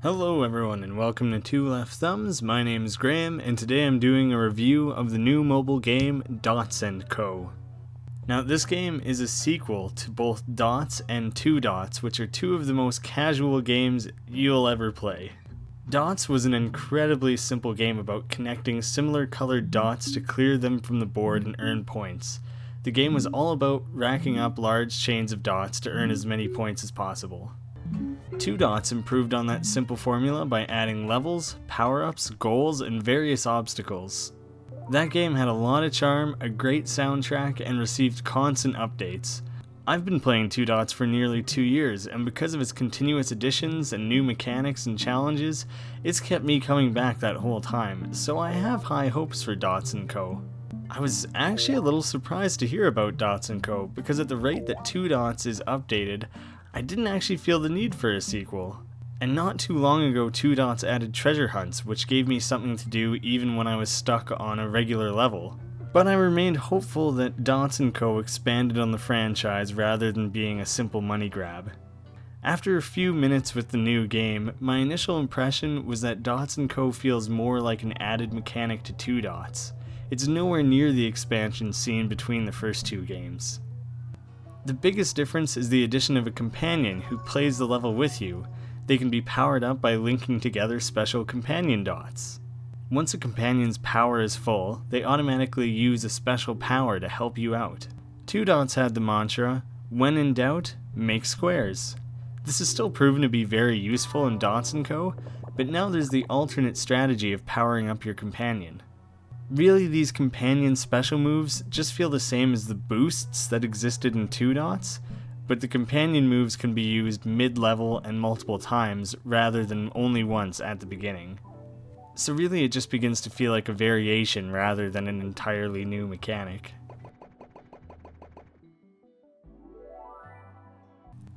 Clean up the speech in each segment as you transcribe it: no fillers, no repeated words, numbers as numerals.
Hello everyone and welcome to Two Left Thumbs. My name is Graeme and today I'm doing a review of the new mobile game Dots & Co. Now this game is a sequel to both Dots and Two Dots, which are two of the most casual games you'll ever play. Dots was an incredibly simple game about connecting similar colored dots to clear them from the board and earn points. The game was all about racking up large chains of dots to earn as many points as possible. Two Dots improved on that simple formula by adding levels, power-ups, goals, and various obstacles. That game had a lot of charm, a great soundtrack, and received constant updates. I've been playing Two Dots for nearly 2 years, and because of its continuous additions and new mechanics and challenges, it's kept me coming back that whole time, so I have high hopes for Dots & Co. I was actually a little surprised to hear about Dots & Co. because at the rate that Two Dots is updated, I didn't actually feel the need for a sequel. And not too long ago, Two Dots added treasure hunts, which gave me something to do even when I was stuck on a regular level. But I remained hopeful that Dots & Co. expanded on the franchise rather than being a simple money grab. After a few minutes with the new game, my initial impression was that Dots & Co. feels more like an added mechanic to Two Dots. It's nowhere near the expansion seen between the first two games. The biggest difference is the addition of a companion who plays the level with you. They can be powered up by linking together special companion dots. Once a companion's power is full, they automatically use a special power to help you out. Two Dots had the mantra, "When in doubt, make squares." This is still proven to be very useful in Dots & Co., but now there's the alternate strategy of powering up your companion. Really, these companion special moves just feel the same as the boosts that existed in Two Dots, but the companion moves can be used mid-level and multiple times rather than only once at the beginning. So really it just begins to feel like a variation rather than an entirely new mechanic.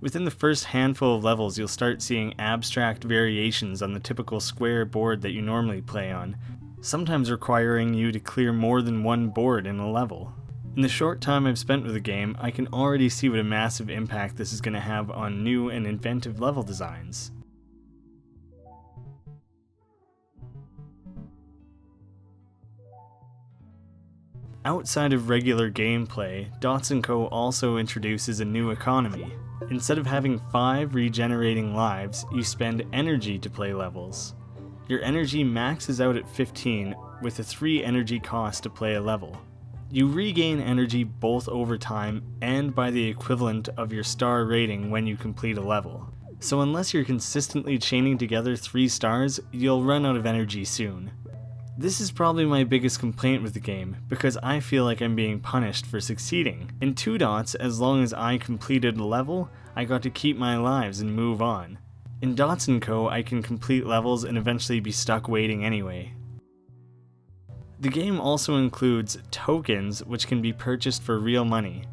Within the first handful of levels, you'll start seeing abstract variations on the typical square board that you normally play on, sometimes requiring you to clear more than one board in a level. In the short time I've spent with the game, I can already see what a massive impact this is going to have on new and inventive level designs. Outside of regular gameplay, Dots & Co. also introduces a new economy. Instead of having 5 regenerating lives, you spend energy to play levels. Your energy maxes out at 15 with a 3 energy cost to play a level. You regain energy both over time and by the equivalent of your star rating when you complete a level. So unless you're consistently chaining together 3 stars, you'll run out of energy soon. This is probably my biggest complaint with the game, because I feel like I'm being punished for succeeding. In Two Dots, as long as I completed a level, I got to keep my lives and move on. In Dots & Co., I can complete levels and eventually be stuck waiting anyway. The game also includes tokens, which can be purchased for real money.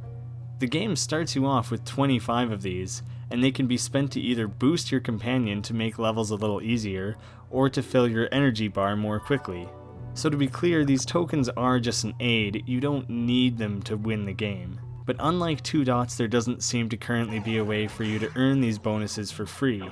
The game starts you off with 25 of these, and they can be spent to either boost your companion to make levels a little easier, or to fill your energy bar more quickly. So to be clear, these tokens are just an aid, you don't need them to win the game. But unlike Two Dots, there doesn't seem to currently be a way for you to earn these bonuses for free.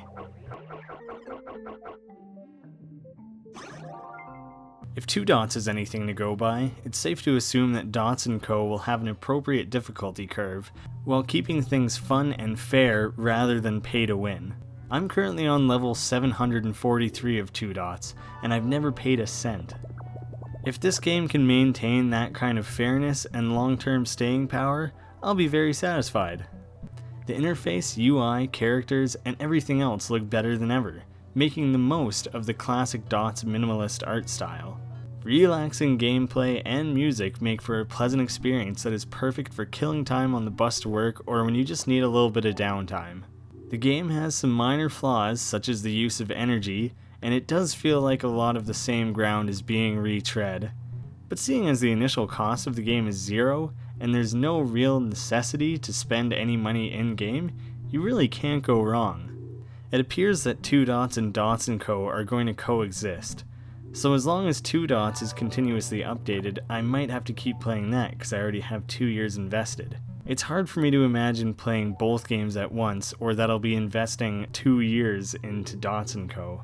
If Two Dots is anything to go by, it's safe to assume that Dots & Co. will have an appropriate difficulty curve, while keeping things fun and fair rather than pay to win. I'm currently on level 743 of Two Dots, and I've never paid a cent. If this game can maintain that kind of fairness and long-term staying power, I'll be very satisfied. The interface, UI, characters, and everything else look better than ever, making the most of the classic Dots minimalist art style. Relaxing gameplay and music make for a pleasant experience that is perfect for killing time on the bus to work or when you just need a little bit of downtime. The game has some minor flaws, such as the use of energy, and it does feel like a lot of the same ground is being retread. But seeing as the initial cost of the game is 0, and there's no real necessity to spend any money in-game, you really can't go wrong. It appears that Two Dots and Dots & Co. are going to coexist. So as long as Two Dots is continuously updated, I might have to keep playing that because I already have 2 years invested. It's hard for me to imagine playing both games at once, or that I'll be investing 2 years into Dots & Co.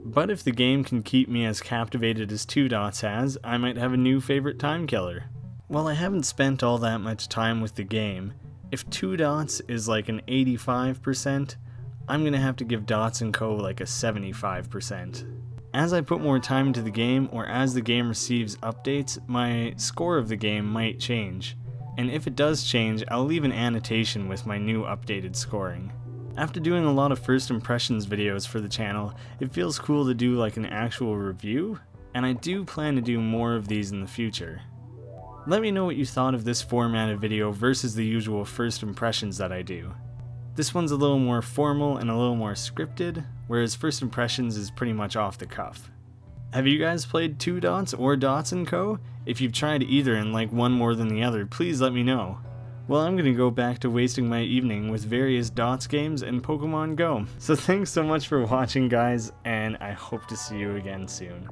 But if the game can keep me as captivated as 2 Dots has, I might have a new favorite time killer. While I haven't spent all that much time with the game, if 2 Dots is like an 85%, I'm gonna have to give Dots & Co. like a 75%. As I put more time into the game, or as the game receives updates, my score of the game might change. And if it does change, I'll leave an annotation with my new updated scoring. After doing a lot of first impressions videos for the channel, it feels cool to do like an actual review, and I do plan to do more of these in the future. Let me know what you thought of this format of video versus the usual first impressions that I do. This one's a little more formal and a little more scripted, whereas first impressions is pretty much off the cuff. Have you guys played 2 Dots or Dots & Co? If you've tried either and like one more than the other, please let me know. Well, I'm gonna go back to wasting my evening with various Dots games and Pokemon Go. So thanks so much for watching, guys, and I hope to see you again soon.